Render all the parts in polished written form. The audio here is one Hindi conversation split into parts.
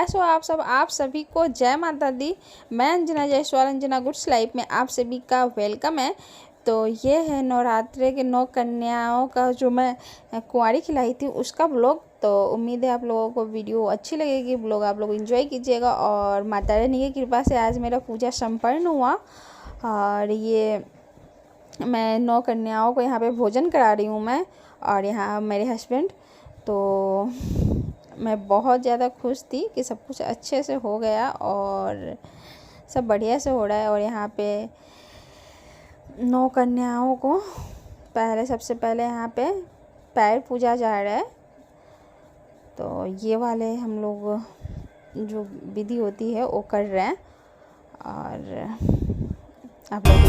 कैसे हो आप सभी को जय माता दी। मैं अंजना जायसवाल, अंजना गुड्स लाइफ में आप सभी का वेलकम है। तो ये है नवरात्रे के 9 कन्याओं का जो मैं कुंवारी खिलाई थी उसका ब्लॉग। तो उम्मीद है आप लोगों को वीडियो अच्छी लगेगी, ब्लॉग आप लोग एंजॉय कीजिएगा। और माता रानी की कृपा से आज मेरा पूजा संपन्न हुआ और ये मैं 9 कन्याओं को यहाँ पे भोजन करा रही हूँ मैं और यहाँ मेरे हस्बैंड। तो मैं बहुत ज़्यादा खुश थी कि सब कुछ अच्छे से हो गया और सब बढ़िया से हो रहा है। और यहाँ पे 9 कन्याओं को सबसे पहले यहाँ पे पैर पूजा जा रहा है। तो ये वाले हम लोग जो विधि होती है वो कर रहे हैं और आप लोग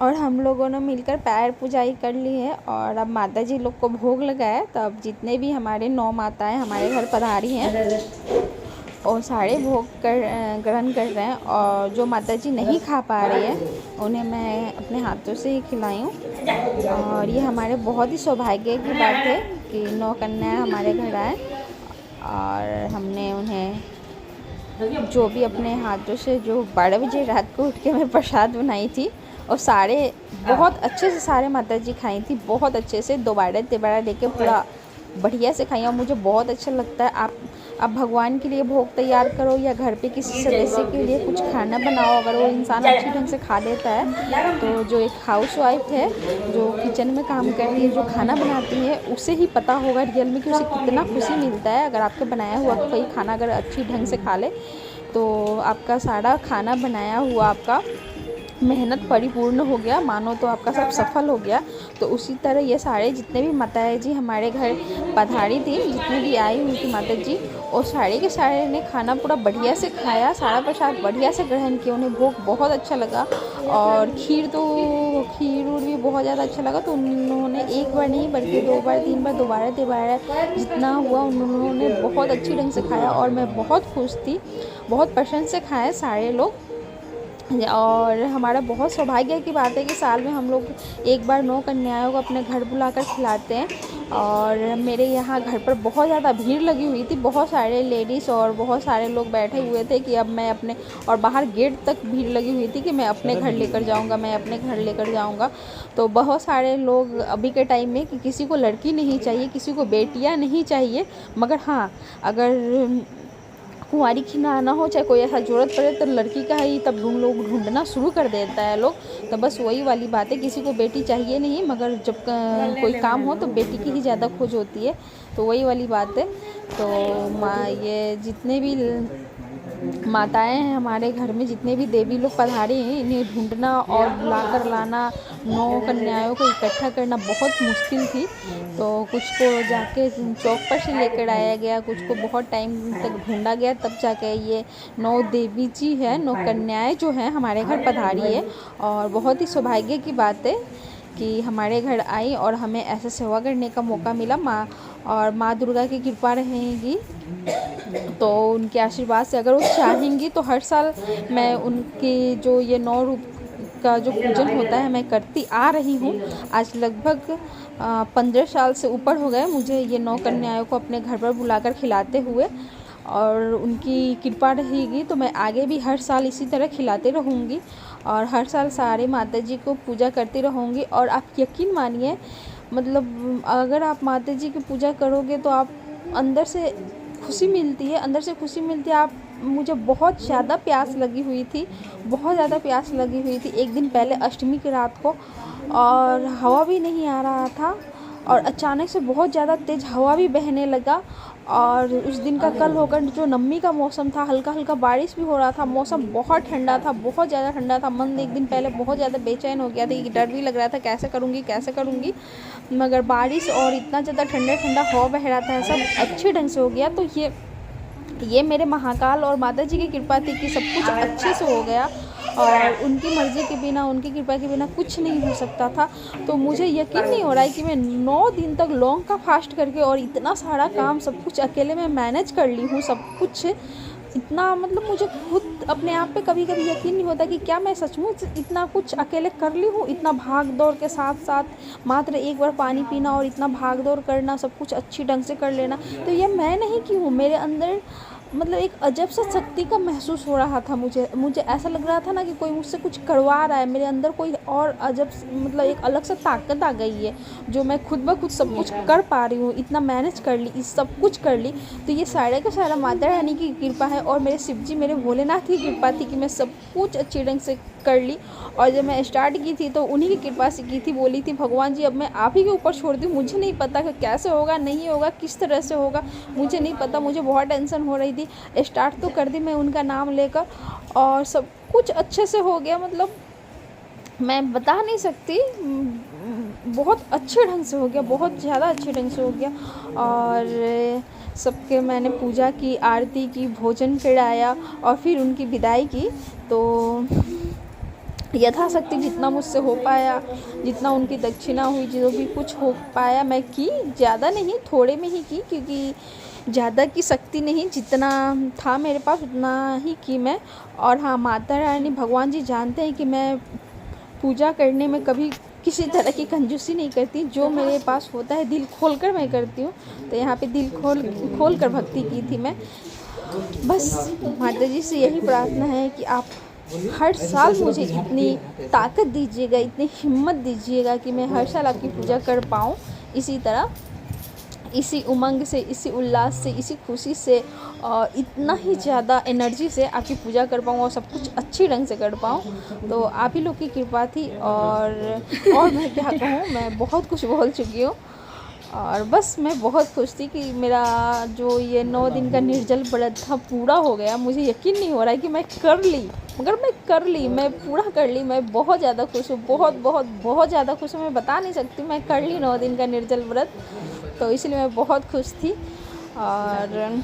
और हम लोगों ने मिलकर पैर पूजाई कर ली है। और अब माता जी लोग को भोग लगा है। तो अब जितने भी हमारे 9 माताएं हमारे घर पधारी हैं और सारे भोग ग्रहण कर रहे हैं। और जो माता जी नहीं खा पा रही है उन्हें मैं अपने हाथों से ही खिलाई हूँ। और ये हमारे बहुत ही सौभाग्य की बात है कि 9 कन्याएं हमारे घर आए और हमने उन्हें जो भी अपने हाथों से जो 12 बजे रात को उठ के मैं प्रसाद बनाई थी और सारे बहुत अच्छे से सारे माता जी खाई थी, बहुत अच्छे से दोबारा तिबारा लेके पूरा बढ़िया से खाई। और मुझे बहुत अच्छा लगता है आप भगवान के लिए भोग तैयार करो या घर पे किसी सदस्य के लिए कुछ खाना बनाओ, अगर वो इंसान अच्छी ढंग से खा लेता है तो जो एक हाउस वाइफ है जो किचन में काम करती है, जो खाना बनाती है, उसे ही पता होगा रियल में कि उसे कितना खुशी मिलता है। अगर आपके बनाया हुआ कोई खाना अगर अच्छी ढंग से खा ले तो आपका सारा खाना बनाया हुआ आपका मेहनत परिपूर्ण हो गया, मानो तो आपका सब सफल हो गया। तो उसी तरह ये सारे जितने भी माताएं जी हमारे घर पधारी थी, जितनी भी आई हुई थी माता जी, और सारे के सारे ने खाना पूरा बढ़िया से खाया, सारा प्रसाद बढ़िया से ग्रहण किया। उन्हें भोग बहुत अच्छा लगा और खीर भी बहुत ज़्यादा अच्छा लगा। तो उन्होंने एक बार नहीं बल्कि 2 बार 3 बार दोबारा तिबारा जितना हुआ उन्होंने बहुत अच्छी ढंग से खाया और मैं बहुत खुश थी। बहुत पसंद से खाए सारे लोग और हमारा बहुत सौभाग्य की बात है कि साल में हम लोग एक बार 9 कन्याओं को अपने घर बुलाकर खिलाते हैं। और मेरे यहाँ घर पर बहुत ज़्यादा भीड़ लगी हुई थी, बहुत सारे लेडीज़ और बहुत सारे लोग बैठे हुए थे कि अब मैं अपने, और बाहर गेट तक भीड़ लगी हुई थी कि मैं अपने घर लेकर जाऊँगा, मैं अपने घर लेकर जाऊँगा। तो बहुत सारे लोग अभी के टाइम में कि किसी को लड़की नहीं चाहिए, किसी को बेटियाँ नहीं चाहिए, मगर हाँ अगर कुंवारी की ना हो, चाहे कोई ऐसा ज़रूरत पड़े तो लड़की का ही तब उन लोग ढूंढना शुरू कर देता है लोग। तो बस वही वाली बात है, किसी को बेटी चाहिए नहीं, मगर जब कोई काम हो तो बेटी की ही ज़्यादा खोज होती है। तो वही वाली बात है। तो ये जितने भी माताएं हैं हमारे घर में, जितने भी देवी लोग पधारे हैं, इन्हें ढूंढना और बुलाकर लाना, 9 कन्याओं को इकट्ठा करना बहुत मुश्किल थी। तो कुछ को जाके चौक पर से लेकर आया गया, कुछ को बहुत टाइम तक ढूंढा गया, तब जाके ये 9 देवी जी है, 9 कन्याएं जो हैं हमारे घर पधारी है। और बहुत ही सौभाग्य की बात है कि हमारे घर आई और हमें ऐसा सेवा करने का मौका मिला। माँ दुर्गा की कृपा रहेगी तो उनके आशीर्वाद से अगर वो चाहेंगी तो हर साल मैं उनकी जो ये 9 रूप का जो पूजन होता है मैं करती आ रही हूँ। आज लगभग 15 साल से ऊपर हो गए मुझे ये 9 कन्याओं को अपने घर पर बुलाकर खिलाते हुए, और उनकी कृपा रहेगी तो मैं आगे भी हर साल इसी तरह खिलाते रहूँगी और हर साल सारे माता जी को पूजा करती रहूँगी। और आप यकीन मानिए, मतलब अगर आप माता जी की पूजा करोगे तो आप अंदर से खुशी मिलती है, अंदर से खुशी मिलती है। आप मुझे बहुत ज़्यादा प्यास लगी हुई थी, बहुत ज़्यादा प्यास लगी हुई थी एक दिन पहले अष्टमी की रात को, और हवा भी नहीं आ रहा था और अचानक से बहुत ज़्यादा तेज़ हवा भी बहने लगा। और उस दिन का कल होकर जो नमी का मौसम था, हल्का हल्का बारिश भी हो रहा था, मौसम बहुत ठंडा था, बहुत ज़्यादा ठंडा था। मन एक दिन पहले बहुत ज़्यादा बेचैन हो गया था कि डर भी लग रहा था कैसे करूँगी, मगर बारिश और इतना ज़्यादा ठंडा ठंडा हवा बह रहा था, सब अच्छे ढंग से हो गया। तो ये मेरे महाकाल और माता जी की कृपा थी कि सब कुछ अच्छे से हो गया, और उनकी मर्ज़ी के बिना, उनकी कृपा के बिना कुछ नहीं हो सकता था। तो मुझे यकीन नहीं हो रहा है कि मैं 9 दिन तक लौंग का फास्ट करके और इतना सारा काम सब कुछ अकेले में मैनेज कर ली हूँ। सब कुछ इतना, मतलब मुझे खुद अपने आप पे कभी कभी यकीन नहीं होता कि क्या मैं सचमुच इतना कुछ अकेले कर ली हूँ। इतना भाग दौड़ के साथ साथ मात्र एक बार पानी पीना और इतना भाग दौड़ करना, सब कुछ अच्छी ढंग से कर लेना, तो ये मैं नहीं की हूँ। मेरे अंदर मतलब एक अजब सा शक्ति का महसूस हो रहा था। मुझे ऐसा लग रहा था ना कि कोई मुझसे कुछ करवा रहा है, मेरे अंदर कोई और अजब, मतलब एक अलग सा ताकत आ गई है जो मैं खुद ब खुद सब कुछ कर पा रही हूँ। इतना मैनेज कर ली, इस सब कुछ कर ली, तो ये सारे का सारा माता रानी की कृपा है और मेरे शिव जी, मेरे भोलेनाथ की कृपा थी कि मैं सब कुछ अच्छे ढंग से कर ली। और जब मैं स्टार्ट की थी तो उन्हीं की कृपा से की थी। बोली थी भगवान जी अब मैं आप ही के ऊपर छोड़ दी, मुझे नहीं पता कि कैसे होगा, नहीं होगा, किस तरह से होगा, मुझे नहीं पता। मुझे बहुत टेंशन हो रही थी, स्टार्ट तो कर दी मैं उनका नाम लेकर और सब कुछ अच्छे से हो गया। मतलब मैं बता नहीं सकती, बहुत अच्छे ढंग से हो गया, बहुत ज़्यादा अच्छे ढंग से हो गया। और सबके मैंने पूजा की, आरती की, भोजन कराया और फिर उनकी विदाई की। तो यथाशक्ति जितना मुझसे हो पाया, जितना उनकी दक्षिणा हुई, जो भी कुछ हो पाया मैं की, ज़्यादा नहीं, थोड़े में ही की, क्योंकि ज़्यादा की शक्ति नहीं, जितना था मेरे पास उतना ही की मैं। और हाँ, माता रानी भगवान जी जानते हैं कि मैं पूजा करने में कभी किसी तरह की कंजूसी नहीं करती, जो मेरे पास होता है दिल खोल कर मैं करती हूँ। तो यहाँ पे दिल खोल कर भक्ति की थी मैं। बस माता जी से यही प्रार्थना है कि आप हर साल मुझे इतनी ताकत दीजिएगा, इतनी हिम्मत दीजिएगा कि मैं हर साल आपकी पूजा कर पाऊँ इसी तरह, इसी उमंग से, इसी उल्लास से, इसी खुशी से और इतना ही ज़्यादा एनर्जी से आपकी पूजा कर पाऊँ और सब कुछ अच्छी ढंग से कर पाऊँ। तो आप ही लोग की कृपा थी और मैं क्या कहूँ, मैं बहुत कुछ बोल चुकी हूँ। और बस मैं बहुत खुश थी कि मेरा जो ये 9 दिन का निर्जल व्रत था पूरा हो गया। मुझे यकीन नहीं हो रहा है कि मैं कर ली, मगर मैं कर ली, मैं पूरा कर ली। मैं बहुत ज़्यादा खुश हूँ, बहुत ज़्यादा खुश हूँ। मैं बता नहीं सकती, मैं कर ली 9 दिन का निर्जल व्रत, तो इसलिए मैं बहुत खुश थी। और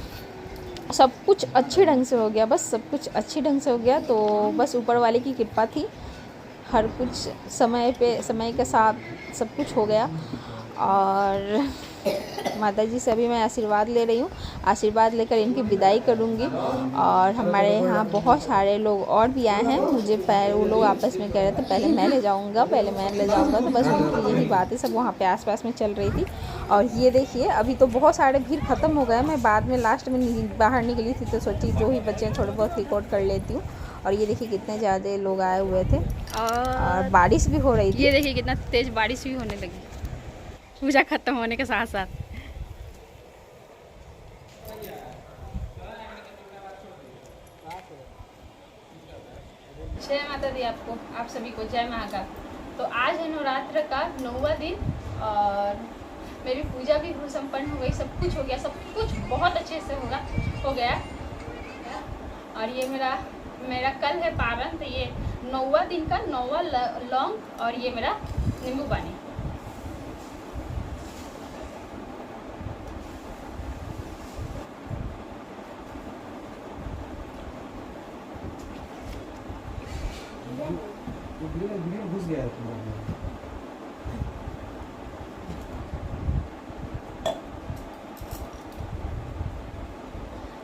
सब कुछ अच्छे ढंग से हो गया, बस सब कुछ अच्छे ढंग से हो गया। तो बस ऊपर वाले की कृपा थी, हर कुछ समय पे, समय के साथ सब कुछ हो गया। और माता जी से अभी मैं आशीर्वाद ले रही हूँ। आशीर्वाद लेकर इनकी विदाई करूँगी। और हमारे यहाँ बहुत सारे लोग और भी आए हैं। मुझे वो लोग आपस में कह रहे थे पहले मैं ले जाऊँगा, पहले मैं ले जाऊँगा, तो बस उनकी यही बातें सब वहाँ पे आसपास में चल रही थी। और ये देखिए अभी तो बहुत सारे भीड़ ख़त्म हो गए। मैं बाद में लास्ट में बाहर निकली थी तो सोची जो ही बच्चे थोड़े बहुत रिकॉर्ड कर लेती हूँ। और ये देखिए कितने ज़्यादा लोग आए हुए थे और बारिश भी हो रही थी। ये देखिए कितना तेज़ बारिश भी होने लगी पूजा खत्म होने के साथ साथ। जय माता दी आपको, आप सभी को जय महाकाल। तो आज है नवरात्र का 9वां दिन और मेरी पूजा भी संपन्न हो गई, सब कुछ हो गया, सब कुछ बहुत अच्छे से हो गया। और ये मेरा कल है पारण, तो ये 9वां दिन का 9वां लौंग और ये मेरा नींबू पानी। घुस गया है।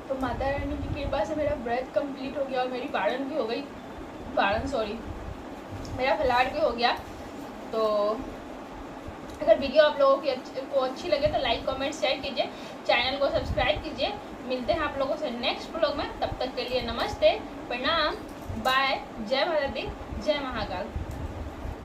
तो माता रानी की कृपा से मेरा व्रत कंप्लीट हो गया और मेरी पारण भी हो गई, मेरा फलाहार भी हो गया। तो अगर वीडियो आप लोगों को अच्छी लगे तो लाइक कमेंट शेयर कीजिए, चैनल को सब्सक्राइब कीजिए। मिलते हैं आप लोगों से नेक्स्ट ब्लॉग में, तब तक के लिए नमस्ते, प्रणाम, बाय, जय माता दी, जय महाकाल।